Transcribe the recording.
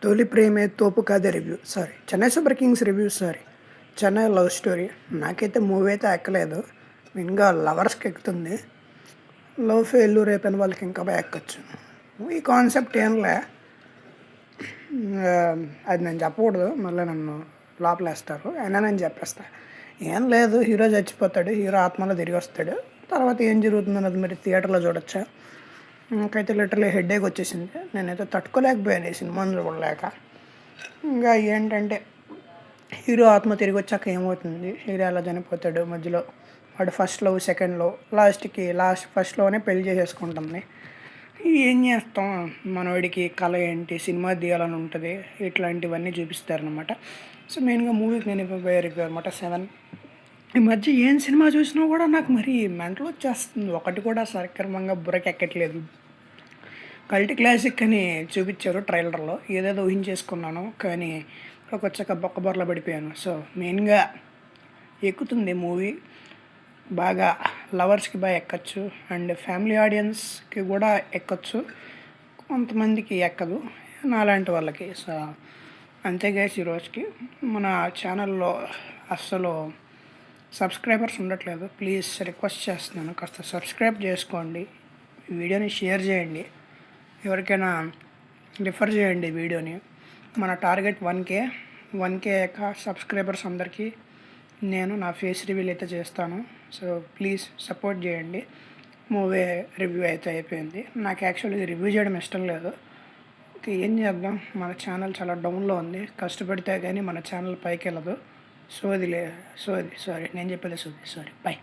తొలి ప్రేమే తోపు కాదే review Chennai super Kings review Chennai love story. నాకైతే మూవీ అయితే ఎక్కలేదు, మెయిన్గా లవర్స్కి ఎక్కుతుంది. లవ్ ఫెయిల్యూర్ అయిపోయిన వాళ్ళకి ఇంకా బాగా ఎక్కచ్చు. ఈ కాన్సెప్ట్ ఏంలే, అది నేను చెప్పకూడదు, మళ్ళీ నన్ను లోపలేస్తారు. అయినా నేను చెప్పేస్తా. ఏం లేదు, హీరో చచ్చిపోతాడు, హీరో ఆత్మలో తిరిగి వస్తాడు. తర్వాత ఏం జరుగుతుంది అన్నది మీరు థియేటర్లో చూడొచ్చా. నాకైతే లిటరలీ హెడేక్ వచ్చేసింది. నేనైతే తట్టుకోలేకపోయాను ఈ సినిమాని చూడలేక. ఇంకా ఏంటంటే హీరో ఆత్మ తిరిగి వచ్చాక ఏమవుతుంది, హీరో ఎలా చనిపోతాడు, మధ్యలో వాడు ఫస్ట్ లవ్, సెకండ్ లవ్, ఫస్ట్లోనే పెళ్లి చేసేసుకుంటుంది. ఏం చేస్తాం, మనవాడికి కళ ఏంటి, సినిమా తీయాలని ఉంటుంది, ఇట్లాంటివన్నీ చూపిస్తారనమాట. సో మెయిన్గా మూవీకి నేను రివ్యూ అనమాట 7. ఈ మధ్య ఏం సినిమా చూసినా కూడా నాకు మరీ మెంటల్ వచ్చేస్తుంది. ఒకటి కూడా సక్రమంగా బుర్రకెక్కట్లేదు. కల్ట్ క్లాసిక్ అని చూపించారు ట్రైలర్లో, ఏదేదో ఊహించేసుకున్నాను, కానీ ఇక్కడికి వచ్చాక బొక్కబొరలో పడిపోయాను. సో మెయిన్గా ఎక్కుతుంది మూవీ, బాగా లవర్స్కి బాగా ఎక్కచ్చు, అండ్ ఫ్యామిలీ ఆడియన్స్కి కూడా ఎక్కచ్చు, కొంతమందికి ఎక్కదు, నాలాంటి వాళ్ళకి. సో అంతే గైస్, ఈరోజుకి మన ఛానల్లో అస్సలు సబ్స్క్రైబర్స్ ఉండట్లేదు. ప్లీజ్ రిక్వెస్ట్ చేస్తున్నాను, కాస్త సబ్స్క్రైబ్ చేసుకోండి, వీడియోని షేర్ చేయండి, ఎవరికైనా రిఫర్ చేయండి వీడియోని. మన టార్గెట్ 1K సబ్స్క్రైబర్స్ అందరికీ నేను నా ఫేస్ రివీల్ అయితే చేస్తాను. సో ప్లీజ్ సపోర్ట్ చేయండి. మూవీ రివ్యూ అయితే అయిపోయింది. నాకు యాక్చువల్గా రివ్యూ చేయడం ఇష్టం లేదు, ఏం చేద్దాం, మన ఛానల్ చాలా డౌన్లో ఉంది. కష్టపడితే కానీ మన ఛానల్ పైకి వెళ్ళదు. సారీ నేను చెప్పేది సారీ. బాయ్.